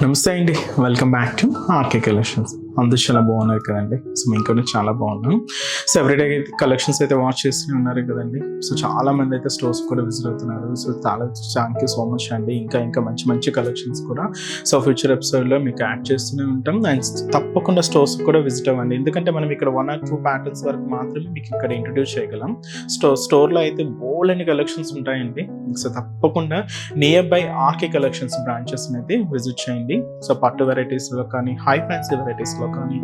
నమస్తే అండి, welcome back to RK collections. అందరూ చాలా బాగున్నారు కదండి. సో మేము కూడా చాలా బాగున్నాం. సో ఎవ్రీడే కలెక్షన్స్ అయితే వాచ్ చేస్తూనే ఉన్నారు కదండి. సో చాలా మంది అయితే స్టోర్స్ కూడా విజిట్ అవుతున్నారు. సో చాలా థ్యాంక్ యూ సో మచ్ అండి. ఇంకా మంచి మంచి కలెక్షన్స్ కూడా సో ఫ్యూచర్ ఎపిసోడ్లో మీకు యాడ్ చేస్తూనే ఉంటాం. అండ్ తప్పకుండా స్టోర్స్ కూడా విజిట్ అవ్వండి, ఎందుకంటే మనం ఇక్కడ 1 or 2 ప్యాటర్న్స్ వరకు మాత్రమే మీకు ఇక్కడ ఇంట్రొడ్యూస్ చేయగలం. స్టోర్లో అయితే బోల్డ్ అన్ని కలెక్షన్స్ ఉంటాయండి. సో తప్పకుండా near by RK collections branches అయితే విజిట్ చేయండి. సో పట్టు వెరైటీస్లో కానీ, హై ఫ్యాన్సీ వెరైటీస్లో కానీ,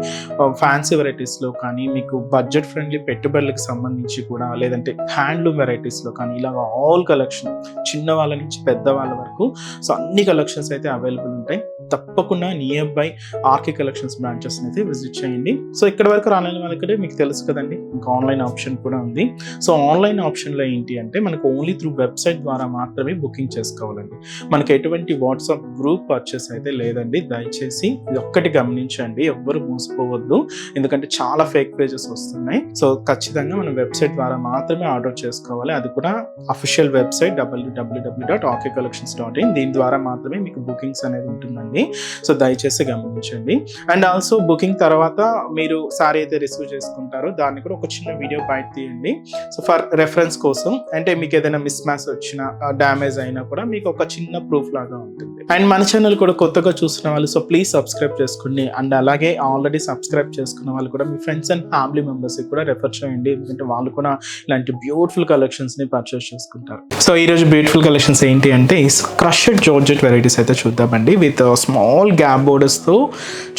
ఫ్యాన్సీ వెరైటీస్లో కానీ, మీకు బడ్జెట్ ఫ్రెండ్లీ పెట్టుబడులకు సంబంధించి కూడా, లేదంటే హ్యాండ్లూమ్ వెరైటీస్లో కానీ, ఇలాగ ఆల్ కలెక్షన్ చిన్న వాళ్ళ నుంచి పెద్ద వాళ్ళ వరకు సో అన్ని కలెక్షన్స్ అయితే అవైలబుల్ ఉంటాయి. తప్పకుండా near by RK collections branches అయితే విజిట్ చేయండి. సో ఇక్కడ వరకు రాలేని వాళ్ళకి మీకు తెలుసు కదండి, ఇంకా ఆన్లైన్ ఆప్షన్ కూడా ఉంది. సో ఆన్లైన్ ఆప్షన్లో ఏంటి అంటే మనకు ఓన్లీ త్రూ వెబ్సైట్ ద్వారా మాత్రమే బుకింగ్ చేసుకోవాలండి. మనకి ఎటువంటి వాట్సాప్ గ్రూప్ పర్చేస్ అయితే లేదండి. దయచేసి ఇది ఒక్కటి గమనించండి, ఎవ్వరు మోసపోవద్దు, ఎందుకంటే చాలా ఫేక్ పేజెస్ వస్తున్నాయి. సో ఖచ్చితంగా మనం వెబ్సైట్ ద్వారా మాత్రమే ఆర్డర్ చేసుకోవాలి. అది కూడా అఫీషియల్ వెబ్సైట్ www.rkcollections.in. దీని ద్వారా మాత్రమే మీకు బుకింగ్స్ అనేది ఉంటుందండి. సో దయచేసి గమనించండి. అండ్ ఆల్సో బుకింగ్ తర్వాత మీరు సారీ అయితే రిసీవ్ చేసుకుంటారో దాన్ని కూడా ఒక చిన్న వీడియో బయట తీయండి. సో ఫర్ రెఫరెన్స్ కోసం, అంటే మీకు ఏదైనా మిస్ మ్యాచ్ వచ్చినా, డ్యామేజ్ అయినా కూడా మీకు ఒక చిన్న ప్రూఫ్ లాగా ఉంటుంది. అండ్ మన ఛానల్ కూడా కొత్తగా చూస్తున్న వాళ్ళు సో ప్లీజ్ సబ్స్క్రైబ్ చేసుకోండి. అండ్ అలాగే ఆల్రెడీ సబ్స్క్రైబ్ చేసుకున్న వాళ్ళు కూడా మీ ఫ్రెండ్స్ అండ్ ఫ్యామిలీ మెంబర్స్కి కూడా రెఫర్ చేయండి, ఎందుకంటే వాళ్ళు కూడా ఇలాంటి బ్యూటిఫుల్ కలెక్షన్స్ని పర్చేస్ చేసుకుంటారు. సో ఈరోజు బ్యూటిఫుల్ కలెక్షన్స్ ఏంటి అంటే క్రష్డ్ జార్జెట్ వెరైటీస్ అయితే చూద్దామండి. విత్ స్మాల్ గ్యాప్ బోర్డర్స్తో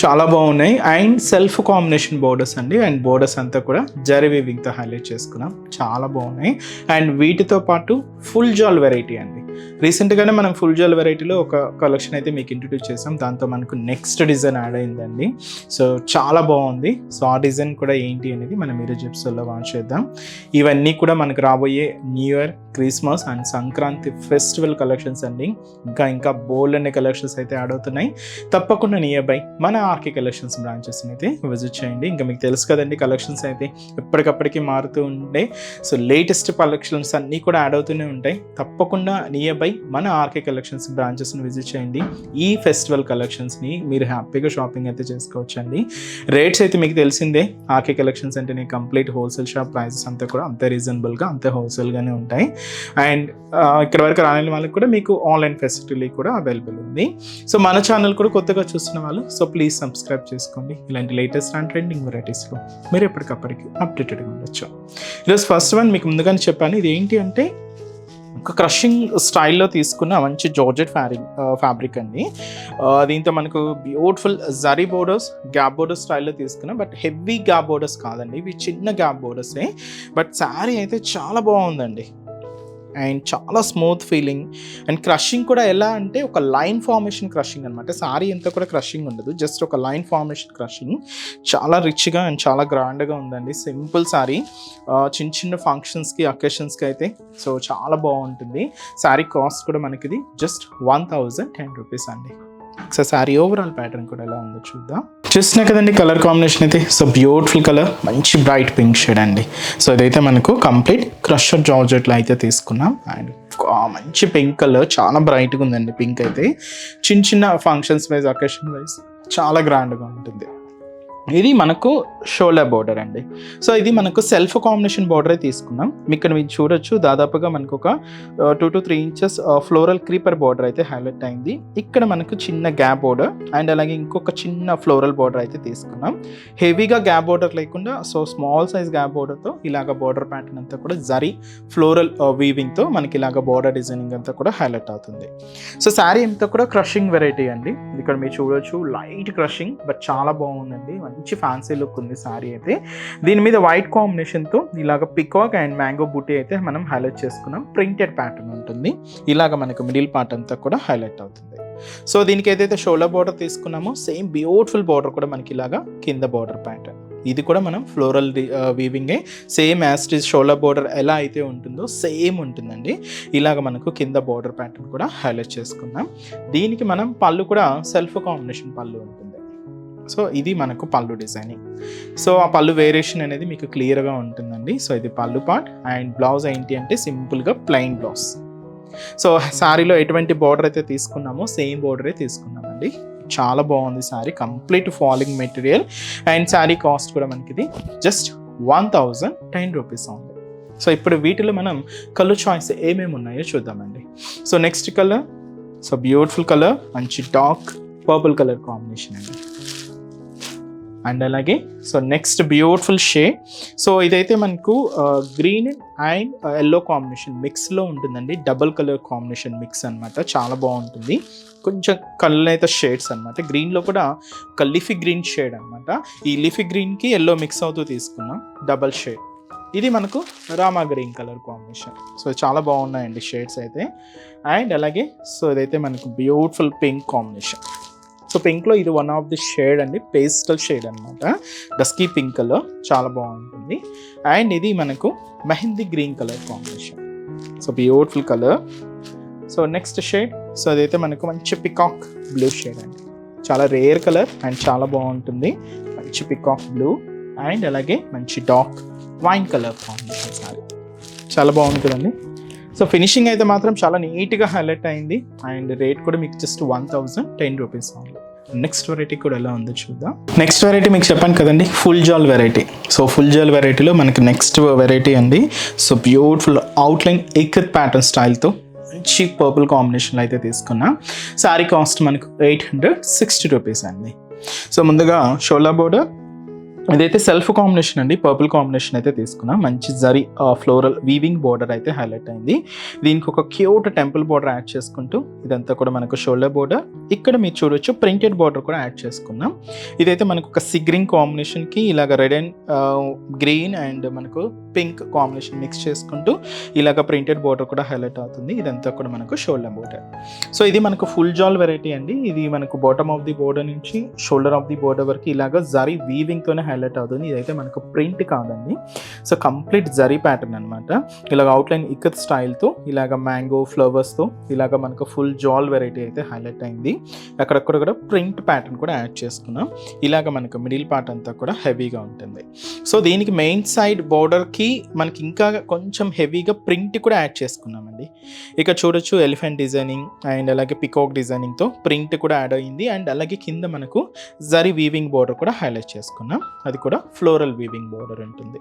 చాలా బాగున్నాయి. అండ్ సెల్ఫ్ కాంబినేషన్ బోర్డర్స్ అండి. అండ్ బోర్డర్స్ అంతా కూడా జరీ వీవింగ్తో హైలైట్ చేసుకున్నాం, చాలా బాగున్నాయి. అండ్ వీటితో పాటు ఫుల్ జాల్ వెరైటీ అండి. రీసెంట్గానే మనం ఫుల్ జాల్ వెరైటీలో ఒక కలెక్షన్ అయితే మీకు ఇంట్రడ్యూస్ చేసాం. దాంతో మనకు నెక్స్ట్ డిజైన్ యాడ్ అయిందండి. సో చాలా బాగుంది. సో ఆ డిజైన్ కూడా ఏంటి అనేది మనం ఈరోజు ఎపిసోడ్లో వాచ్ చేద్దాం. ఇవన్నీ కూడా మనకు రాబోయే new year, Christmas and Sankranti festival collections అండి. ఇంకా బోల్డ్ అనే కలెక్షన్స్ అయితే యాడ్ అవుతున్నాయి. తప్పకుండా నియర్ బై మన ఆర్కే కలెక్షన్స్ బ్రాంచెస్ అయితే విజిట్ చేయండి. ఇంకా మీకు తెలుసు కదండి, కలెక్షన్స్ అయితే ఎప్పటికప్పటికి మారుతూ ఉండే. సో లేటెస్ట్ కలెక్షన్స్ అన్నీ కూడా యాడ్ అవుతూనే ఉంటాయి. తప్పకుండా నియర్ బై మన ఆర్కే కలెక్షన్స్ బ్రాంచెస్ని విజిట్ చేయండి. ఈ ఫెస్టివల్ కలెక్షన్స్ని మీరు హ్యాపీగా షాపింగ్ అయితే చేసుకోవచ్చండి. రేట్స్ అయితే మీకు తెలిసిందే, ఆర్కే కలెక్షన్స్ అంటే కంప్లీట్ హోల్సేల్ షాప్. ప్రైజెస్ అంతా కూడా అంతే రీజనబుల్గా, అంతే హోల్సేల్గానే ఉంటాయి. అండ్ ఇక్కడ వరకు రాని వాళ్ళకి కూడా మీకు ఆన్లైన్ ఫెసిలిటీ కూడా అవైలబుల్ ఉంది. సో మన ఛానల్ కూడా కొత్తగా చూస్తున్న వాళ్ళు సో ప్లీజ్ సబ్స్క్రైబ్ చేసుకోండి. ఇలాంటి లేటెస్ట్ అండ్ ట్రెండింగ్ వెరైటీస్లో మీరు ఎప్పటికప్పటికి అప్డేటెడ్గా ఉండొచ్చు. ఈరోజు ఫస్ట్ వన్ మీకు ముందుగానే చెప్పాను, ఇది ఏంటి అంటే ఒక క్రషింగ్ స్టైల్లో తీసుకున్న మంచి జార్జెట్ ఫ్యాబ్రిక్ అండి. దీంతో మనకు beautiful zari borders, gap borders స్టైల్లో తీసుకున్న, బట్ హెవీ గ్యాప్ బోర్డర్స్ కాదండి, ఇవి చిన్న గ్యాప్ బోర్డర్సే. బట్ శారీ అయితే చాలా బాగుందండి. అండ్ చాలా స్మూత్ ఫీలింగ్. అండ్ క్రషింగ్ కూడా ఎలా అంటే ఒక లైన్ ఫార్మేషన్ క్రషింగ్ అనమాట. సారీ అంతా కూడా క్రషింగ్ ఉండదు, జస్ట్ ఒక లైన్ ఫార్మేషన్ క్రషింగ్. చాలా రిచ్గా అండ్ చాలా గ్రాండ్గా ఉందండి. సింపుల్ సారీ, చిన్న ఫంక్షన్స్కి, అకేషన్స్కి అయితే సో చాలా బాగుంటుంది. సారీ కాస్ట్ కూడా మనకిది జస్ట్ 1010 రూపీస్ అండి. సో సారీ ఓవరాల్ ప్యాటర్న్ కూడా ఎలా ఉందో చూద్దాం. చూసినా కదండి కలర్ కాంబినేషన్ అయితే, సో బ్యూటిఫుల్ కలర్, మంచి బ్రైట్ పింక్ షేడ్ అండి. సో ఇదైతే మనకు కంప్లీట్ క్రష్డ్ జార్జెట్లో అయితే తీసుకున్నాం. అండ్ మంచి పింక్ కలర్, చాలా బ్రైట్గా ఉందండి పింక్ అయితే. చిన్న ఫంక్షన్స్ వైజ్, అకేషన్ వైజ్ చాలా గ్రాండ్గా ఉంటుంది. ఇది మనకు షోల్డర్ బోర్డర్ అండి. సో ఇది మనకు సెల్ఫ్ కాంబినేషన్ బోర్డరే తీసుకున్నాం. ఇక్కడ మీరు చూడొచ్చు, దాదాపుగా మనకు ఒక 2 to 3 inches floral creeper border అయితే హైలైట్ అయింది. ఇక్కడ మనకు చిన్న గ్యాప్ బోర్డర్ అండ్ అలాగే ఇంకొక చిన్న ఫ్లోరల్ బోర్డర్ అయితే తీసుకున్నాం. హెవీగా గ్యాప్ బోర్డర్ లేకుండా సో స్మాల్ సైజ్ గ్యాప్ బోర్డర్తో ఇలాగ బోర్డర్ ప్యాటర్న్ అంతా కూడా జరీ ఫ్లోరల్ వీవింగ్తో మనకి ఇలాగ బోర్డర్ డిజైనింగ్ అంతా కూడా హైలైట్ అవుతుంది. సో శారీ అంతా కూడా క్రషింగ్ వెరైటీ అండి. ఇక్కడ మీరు చూడొచ్చు, లైట్ క్రషింగ్ బట్ చాలా బాగుందండి. మంచి ఫ్యాన్సీ లుక్ ఉంది సారీ అయితే. దీని మీద వైట్ కాంబినేషన్తో ఇలాగ పికాక్ అండ్ మ్యాంగో బూటీ అయితే మనం హైలైట్ చేసుకున్నాం. ప్రింటెడ్ ప్యాటర్న్ ఉంటుంది, ఇలాగ మనకు మిడిల్ పార్ట్ అంతా కూడా హైలైట్ అవుతుంది. సో దీనికి ఏదైతే షోల్డర్ బోర్డర్ తీసుకున్నామో సేమ్ బ్యూటిఫుల్ బోర్డర్ కూడా మనకి ఇలాగా కింద బోర్డర్ ప్యాటర్న్. ఇది కూడా మనం ఫ్లోరల్ వీవింగే, same as it is shoulder border ఎలా అయితే ఉంటుందో సేమ్ ఉంటుందండి. ఇలాగ మనకు కింద బోర్డర్ ప్యాటర్న్ కూడా హైలైట్ చేసుకున్నాం. దీనికి మనం పళ్ళు కూడా సెల్ఫ్ కాంబినేషన్ పళ్ళు ఉంటుంది. సో ఇది మనకు పళ్ళు డిజైనింగ్. సో ఆ పళ్ళు వేరియేషన్ అనేది మీకు క్లియర్గా ఉంటుందండి. సో ఇది పళ్ళు పార్ట్. అండ్ బ్లౌజ్ ఏంటి అంటే సింపుల్గా ప్లెయిన్ బ్లౌజ్. సో శారీలో ఎటువంటి బార్డర్ అయితే తీసుకున్నామో సేమ్ బార్డరే తీసుకున్నామండి. చాలా బాగుంది sari, complete falling material. And sari cost కూడా మనకి ఇది జస్ట్ 1010 రూపీస్ ఉంది. సో ఇప్పుడు వీటిలో మనం కలర్ చాయిస్ ఏమేమి ఉన్నాయో చూద్దామండి. So next colour, so beautiful colour, మంచి డార్క్ పర్పుల్ కలర్ కాంబినేషన్ అండి. అండ్ అలాగే so next beautiful shade, so ఇదైతే మనకు గ్రీన్ అండ్ ఎల్లో కాంబినేషన్ మిక్స్లో ఉంటుందండి. డబుల్ కలర్ కాంబినేషన్ మిక్స్ అనమాట, చాలా బాగుంటుంది. కొంచెం కలర్ అయితే షేడ్స్ అనమాట. గ్రీన్లో కూడా ఒక లీఫీ గ్రీన్ షేడ్ అనమాట. ఈ లీఫీ గ్రీన్కి ఎల్లో మిక్స్ అవుతూ తీసుకున్నాం డబల్ షేడ్. ఇది మనకు Rama green colour combination. So చాలా బాగున్నాయండి షేడ్స్ అయితే. అండ్ అలాగే సో ఇదైతే మనకు బ్యూటిఫుల్ పింక్ కాంబినేషన్. సో పింక్లో ఇది వన్ ఆఫ్ ది షేడ్ అండి, పేస్టల్ షేడ్ అనమాట, డస్కీ పింక్ కలర్, చాలా బాగుంటుంది. అండ్ ఇది మనకు mehndi green colour combination. So beautiful colour. So next shade, so అదైతే మనకు మంచి పికాక్ బ్లూ షేడ్ అండి, చాలా రేర్ కలర్ అండ్ చాలా బాగుంటుంది. మంచి పికాక్ బ్లూ అండ్ అలాగే మంచి dark wine colour combination sorry, చాలా బాగుంటుందండి. సో ఫినిషింగ్ అయితే మాత్రం చాలా నీట్గా హైలైట్ అయింది. అండ్ రేట్ కూడా మీకు జస్ట్ 1010 రూపీస్ ఉంది. నెక్స్ట్ వెరైటీ కూడా ఎలా ఉందో చూద్దాం. నెక్స్ట్ వెరైటీ మీకు చెప్పాను కదండి, ఫుల్ జాల్ వెరైటీ. సో ఫుల్ జాల్ వెరైటీలో మనకి నెక్స్ట్ వెరైటీ అండి. So beautiful outline ikat pattern స్టైల్తో మంచి పర్పుల్ కాంబినేషన్లో అయితే తీసుకున్నా. శారీ కాస్ట్ మనకు 860 రూపీస్ అండి. సో ముందుగా షోలా బోర్డర్, ఇదైతే సెల్ఫ్ కాంబినేషన్ అండి, పర్పుల్ కాంబినేషన్ అయితే తీసుకున్నా. మంచి జరీ ఫ్లోరల్ వీవింగ్ బోర్డర్ అయితే హైలైట్ అయింది. దీనికి ఒక క్యూట్ టెంపుల్ బోర్డర్ యాడ్ చేసుకుంటూ ఇదంతా కూడా మనకు షోల్డర్ బోర్డర్. ఇక్కడ మీరు చూడొచ్చు ప్రింటెడ్ బోర్డర్ కూడా యాడ్ చేసుకున్నాం. ఇదైతే మనకు ఒక సిగ్రింగ్ కాంబినేషన్కి ఇలాగ రెడ్ అండ్ గ్రీన్ అండ్ మనకు పింక్ కాంబినేషన్ మిక్స్ చేసుకుంటూ ఇలాగ ప్రింటెడ్ బోర్డర్ కూడా హైలైట్ అవుతుంది. ఇదంతా కూడా మనకు షోల్డర్ బోర్డర్. సో ఇది మనకు ఫుల్ జాల్ వెరైటీ అండి. ఇది మనకు బాటమ్ ఆఫ్ ది బోర్డర్ నుంచి షోల్డర్ ఆఫ్ ది బోర్డర్ వరకు ఇలాగ జరీ వీవింగ్తోనే హైలైట్ అవుతుంది. ఇదైతే మనకు ప్రింట్ కాదండి, సో కంప్లీట్ జరీ ప్యాటర్న్ అనమాట. ఇలాగ అవుట్లైన్ ఇక్కత్ స్టైల్తో ఇలాగ మ్యాంగో ఫ్లవర్స్తో ఇలాగ మనకు ఫుల్ జాల్ వెరైటీ అయితే హైలైట్ అయింది. అక్కడక్కడ కూడా ప్రింట్ ప్యాటర్న్ కూడా యాడ్ చేసుకున్నాం. ఇలాగ మనకు మిడిల్ పార్ట్ అంతా కూడా హెవీగా ఉంటుంది. సో దీనికి మెయిన్ సైడ్ బోర్డర్కి మనకి ఇంకా కొంచెం హెవీగా ప్రింట్ కూడా యాడ్ చేసుకున్నామండి. ఇక చూడొచ్చు ఎలిఫెంట్ డిజైనింగ్ అండ్ అలాగే పికాక్ డిజైనింగ్తో ప్రింట్ కూడా యాడ్ అయ్యింది. అండ్ అలాగే కింద మనకు జరీ వీవింగ్ బోర్డర్ కూడా హైలైట్ చేసుకున్నాం. అది కూడా ఫ్లోరల్ వీవింగ్ బోర్డర్ ఉంటుంది.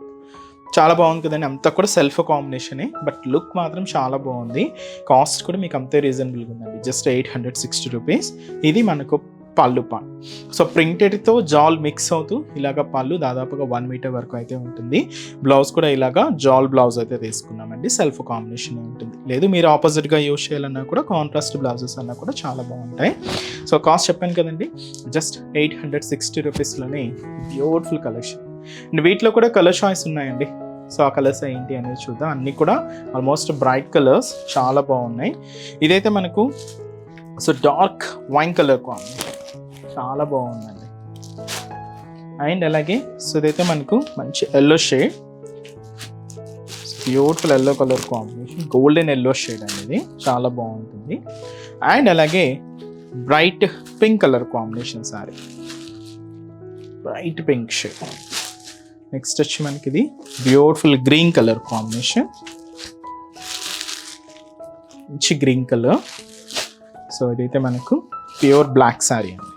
చాలా బాగుంది కదండి, అంతా కూడా సెల్ఫ్ కాంబినేషనే, బట్ లుక్ మాత్రం చాలా బాగుంది. కాస్ట్ కూడా మీకు అంతే రీజనబుల్గా ఉందండి, జస్ట్ 860 రూపీస్. ఇది మనకు పళ్ళు పార్ట్. సో ప్రింటెడ్తో జాల్ మిక్స్ అవుతూ ఇలాగ పళ్ళు దాదాపుగా 1 మీటర్ వరకు అయితే ఉంటుంది. బ్లౌజ్ కూడా ఇలాగా జాల్ బ్లౌజ్ అయితే తీసుకున్నామండి, సెల్ఫ్ కాంబినేషన్ ఉంటుంది. లేదు మీరు ఆపోజిట్గా యూజ్ చేయాలన్నా కూడా కాంట్రాస్ట్ బ్లౌజెస్ అన్నా కూడా చాలా బాగుంటాయి. సో కాస్ట్ చెప్పాను కదండి, జస్ట్ 860 రూపీస్లోనే బ్యూటిఫుల్ కలెక్షన్. అండ్ వీటిలో కూడా కలర్ చాయిస్ ఉన్నాయండి. సో ఆ కలర్స్ ఏంటి అనేది చూద్దాం. అన్నీ కూడా ఆల్మోస్ట్ బ్రైట్ కలర్స్, చాలా బాగున్నాయి. ఇదైతే మనకు so dark wine colour combination, చాలా బాగుందండి. అండ్ అలాగే సో ఇదైతే మనకు మంచి yellow shade, beautiful yellow colour combination, golden yellow shade అనేది చాలా బాగుంటుంది. అండ్ అలాగే bright pink colour combination sorry, bright pink shade. Next వచ్చి మనకి ఇది బ్యూటిఫుల్ గ్రీన్ కలర్ కాంబినేషన్, మంచి గ్రీన్ కలర్. సో ఇదైతే మనకు ప్యూర్ బ్లాక్ శారీ అండి.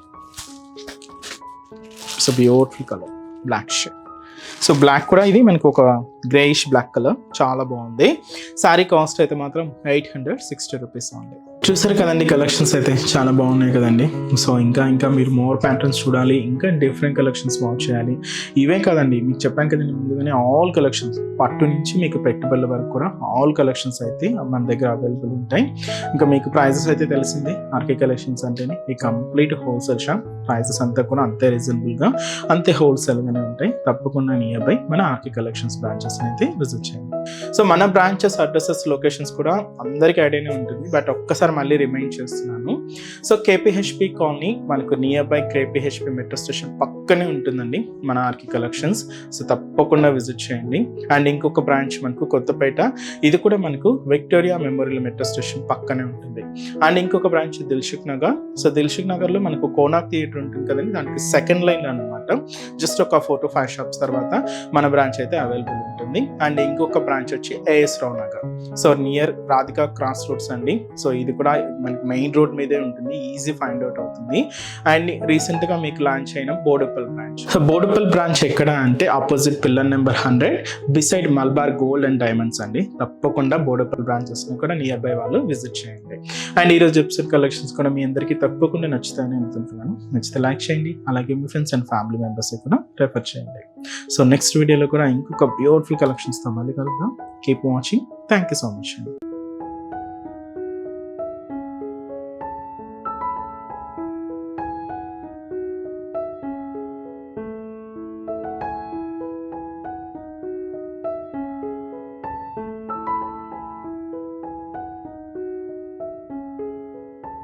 So beautiful colour black shade. So black కూడా ఇది మనకు ఒక గ్రేయిష్ బ్లాక్ కలర్, చాలా బాగుంది. శారీ కాస్ట్ అయితే మాత్రం 860 రూపీస్ ఉంది. చూసారు కదండి, కలెక్షన్స్ అయితే చాలా బాగున్నాయి కదండి. సో ఇంకా మీరు మోర్ ప్యాటర్న్స్ చూడాలి, ఇంకా డిఫరెంట్ కలెక్షన్స్ వాచ్ చేయాలి. ఇవే కదండి మీకు చెప్పాను కదండి ముందుగానే, ఆల్ కలెక్షన్స్ పట్టు నుంచి మీకు పెట్టుబడుల వరకు కూడా ఆల్ కలెక్షన్స్ అయితే మన దగ్గర అవైలబుల్ ఉంటాయి. ఇంకా మీకు ప్రైజెస్ అయితే తెలిసిందే, ఆర్కే కలెక్షన్స్ అంటేనే ఈ కంప్లీట్ హోల్సేల్ షాప్. ప్రైజెస్ అంతా కూడా అంతే రీజనబుల్గా, అంతే హోల్సేల్గానే ఉంటాయి. తప్పకుండా నియర్ బై మన ఆర్కే కలెక్షన్స్ బ్రాంచెస్ అయితే విజిట్ చేయండి. సో మన బ్రాంచెస్ అడ్రసెస్ లొకేషన్స్ కూడా అందరికీ ఐడియానే ఉంటుంది, బట్ ఒక్కసారి మళ్ళీ రిమైండ్ చేస్తున్నాను. సో కేపీహెచ్పి కాలనీ మనకు నియర్ బై కేపీహెచ్పి మెట్రో స్టేషన్ పక్కనే ఉంటుందండి మన ఆర్కే కలెక్షన్స్. సో తప్పకుండా విజిట్ చేయండి. అండ్ ఇంకొక బ్రాంచ్ మనకు కొత్తపేట, ఇది కూడా మనకు విక్టోరియా మెమోరియల్ మెట్రో స్టేషన్ పక్కనే ఉంటుంది. అండ్ ఇంకొక బ్రాంచ్ దిల్సుఖ్ నగర్. సో దిల్సుఖ్ నగర్లో మనకు కోనాక్ థియేటర్ కిలోమీటర్ ఉంటుంది కదండి, దానికి సెకండ్ లైన్ అనమాట. జస్ట్ ఒక 4 to 5 షాప్స్ తర్వాత మన బ్రాంచ్ అయితే అవైలబుల్ ఉంటుంది. అండ్ ఇంకొక బ్రాంచ్ వచ్చి AS Rao Nagar, so near Radhika cross roads అండి. సో ఇది కూడా మనకి మెయిన్ రోడ్ మీదే ఉంటుంది, ఈజీ ఫైండ్ అవుట్ అవుతుంది. అండ్ రీసెంట్గా మీకు లాంచ్ అయిన Boduppal branch. So Boduppal branch ఎక్కడ అంటే opposite pillar number 100 beside Malabar gold and diamonds అండి. తప్పకుండా బోడుప్పల్ బ్రాంచెస్ ని కూడా నియర్ బై వాళ్ళు విజిట్ చేయండి. అండ్ ఈరోజు ఎపిసోడ్ కలెక్షన్స్ కూడా మీ అందరికీ తప్పకుండా నచ్చుతాయని అనుకుంటున్నాను. నచ్చితే లైక్ చేయండి, అలాగే మీ ఫ్రెండ్స్ అండ్ ఫ్యామిలీ మెంబర్స్ కూడా రెఫర్ చేయండి. సో నెక్స్ట్ వీడియోలో కూడా ఇంకొక బ్యూటిఫుల్ కలెక్షన్స్తో మళ్ళీ కలుద్దాం. Keep watching. Thank you so much అండి.